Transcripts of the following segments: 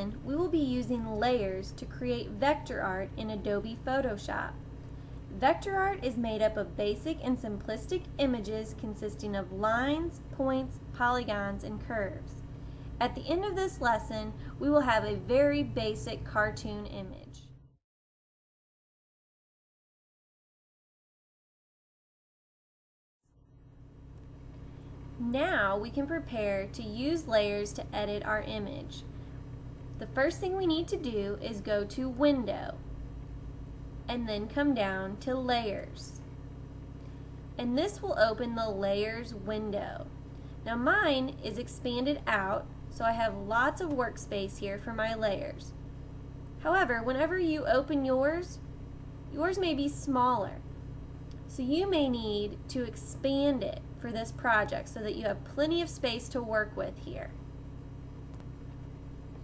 lesson, we will be using layers to create vector art in Adobe Photoshop. Vector art is made up of basic and simplistic images consisting of lines, points, polygons, and curves. At the end of this lesson, we will have a very basic cartoon image. Now we can prepare to use layers to edit our image. The first thing we need to do is go to Window and then come down to Layers. And this will open the Layers window. Now mine is expanded out, so I have lots of workspace here for my layers. However, whenever you open yours may be smaller. So you may need to expand it for this project so that you have plenty of space to work with here.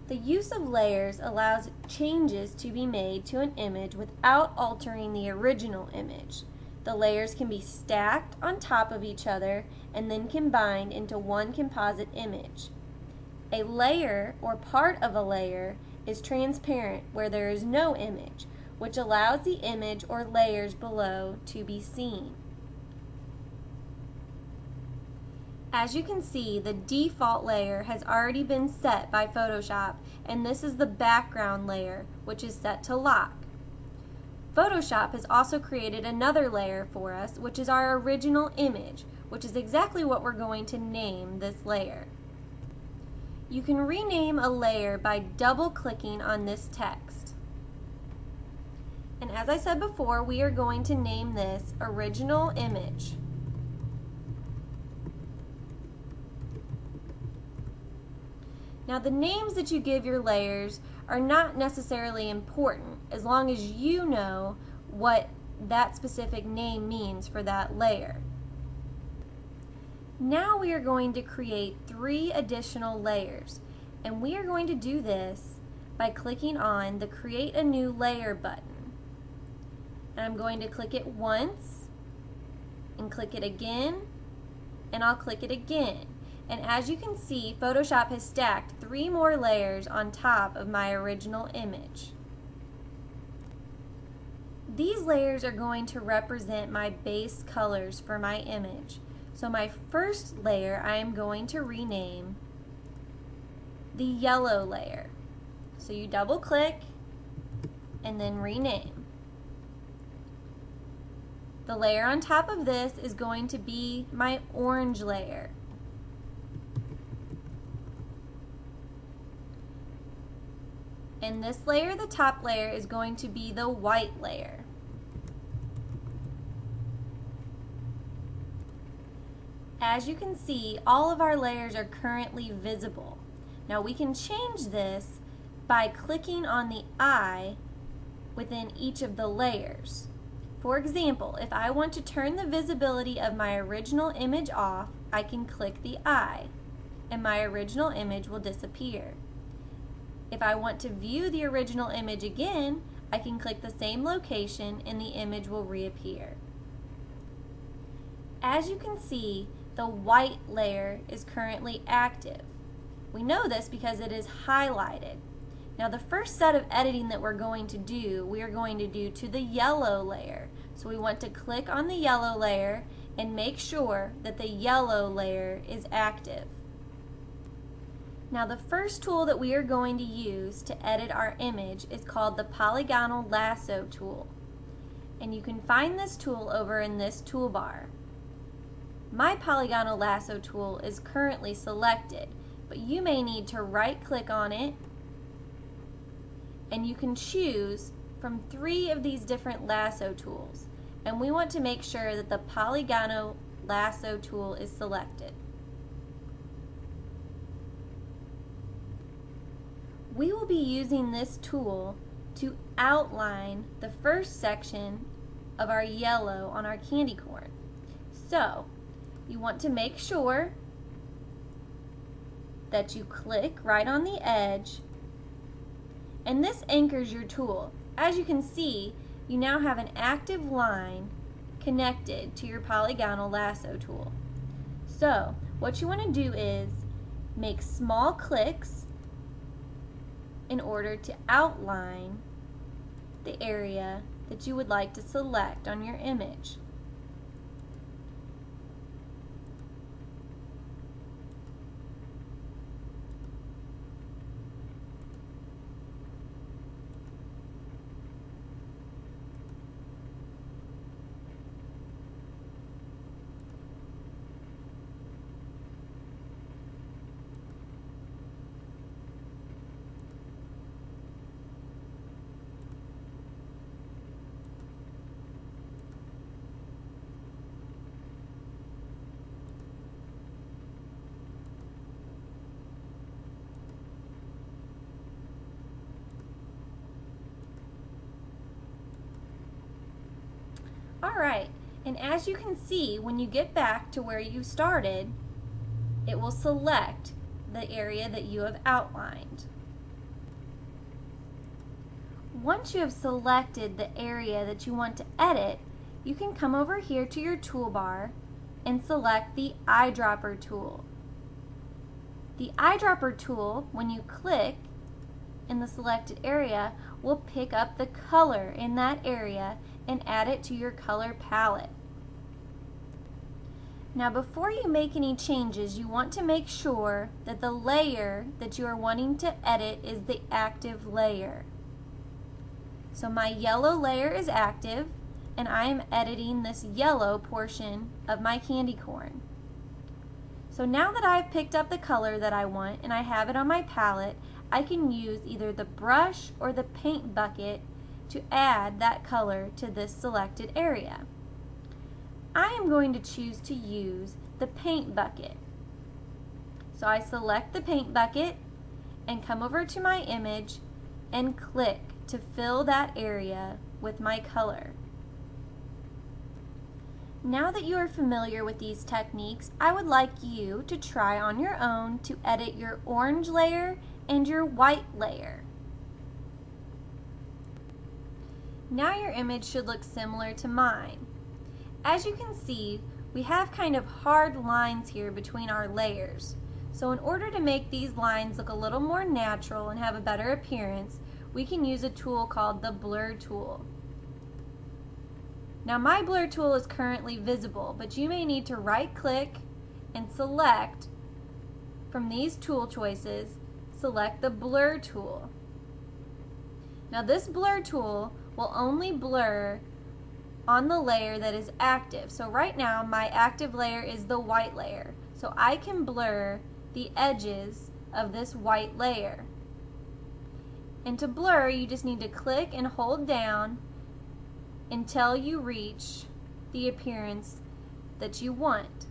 The use of layers allows changes to be made to an image without altering the original image. The layers can be stacked on top of each other and then combined into one composite image. A layer or part of a layer is transparent where there is no image, which allows the image or layers below to be seen. As you can see, the default layer has already been set by Photoshop, and this is the background layer, which is set to lock. Photoshop has also created another layer for us, which is our original image, which is exactly what we're going to name this layer. You can rename a layer by double-clicking on this text. And as I said before, we are going to name this Original Image. Now the names that you give your layers are not necessarily important as long as you know what that specific name means for that layer. Now we are going to create 3 additional layers, and we are going to do this by clicking on the Create a New Layer button. And I'm going to click it once and click it again, and I'll click it again. And as you can see, Photoshop has stacked 3 more layers on top of my original image. These layers are going to represent my base colors for my image. So my first layer I am going to rename the yellow layer. So you double click and then rename. The layer on top of this is going to be my orange layer. And this layer, the top layer, is going to be the white layer. As you can see, all of our layers are currently visible. Now we can change this by clicking on the eye within each of the layers. For example, if I want to turn the visibility of my original image off, I can click the eye, and my original image will disappear. If I want to view the original image again, I can click the same location and the image will reappear. As you can see, the white layer is currently active. We know this because it is highlighted. Now the first set of editing that we're going to do, we are going to do to the yellow layer. So we want to click on the yellow layer and make sure that the yellow layer is active. Now the first tool that we are going to use to edit our image is called the Polygonal Lasso tool. And you can find this tool over in this toolbar. My Polygonal Lasso tool is currently selected, but you may need to right-click on it, and you can choose from 3 of these different lasso tools. And we want to make sure that the Polygonal Lasso tool is selected. We will be using this tool to outline the first section of our yellow on our candy corn. So, you want to make sure that you click right on the edge, and this anchors your tool. As you can see, you now have an active line connected to your Polygonal Lasso tool. So, what you want to do is make small clicks in order to outline the area that you would like to select on your image. Alright, and as you can see, when you get back to where you started, it will select the area that you have outlined. Once you have selected the area that you want to edit, you can come over here to your toolbar and select the eyedropper tool. The eyedropper tool, when you click in the selected area, will pick up the color in that area and add it to your color palette. Now before you make any changes, you want to make sure that the layer that you are wanting to edit is the active layer. So my yellow layer is active, and I am editing this yellow portion of my candy corn. So now that I've picked up the color that I want and I have it on my palette, I can use either the brush or the paint bucket to add that color to this selected area. I am going to choose to use the paint bucket. So I select the paint bucket and come over to my image and click to fill that area with my color. Now that you are familiar with these techniques, I would like you to try on your own to edit your orange layer and your white layer. Now your image should look similar to mine. As you can see, we have kind of hard lines here between our layers. So in order to make these lines look a little more natural and have a better appearance, we can use a tool called the blur tool. Now my blur tool is currently visible, but you may need to right click and select from these tool choices, select the blur tool. Now this blur tool will only blur on the layer that is active. So right now my active layer is the white layer. So I can blur the edges of this white layer. And to blur, you just need to click and hold down until you reach the appearance that you want.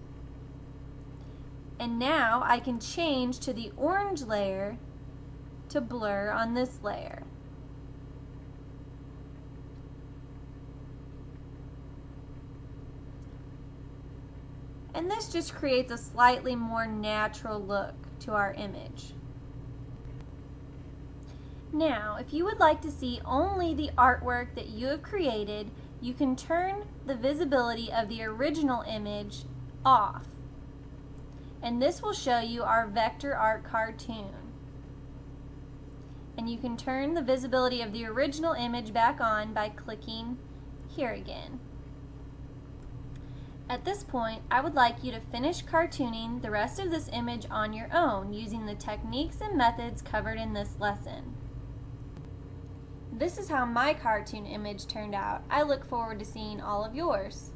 And now I can change to the orange layer to blur on this layer. And this just creates a slightly more natural look to our image. Now, if you would like to see only the artwork that you have created, you can turn the visibility of the original image off. And this will show you our vector art cartoon. And you can turn the visibility of the original image back on by clicking here again. At this point, I would like you to finish cartooning the rest of this image on your own using the techniques and methods covered in this lesson. This is how my cartoon image turned out. I look forward to seeing all of yours.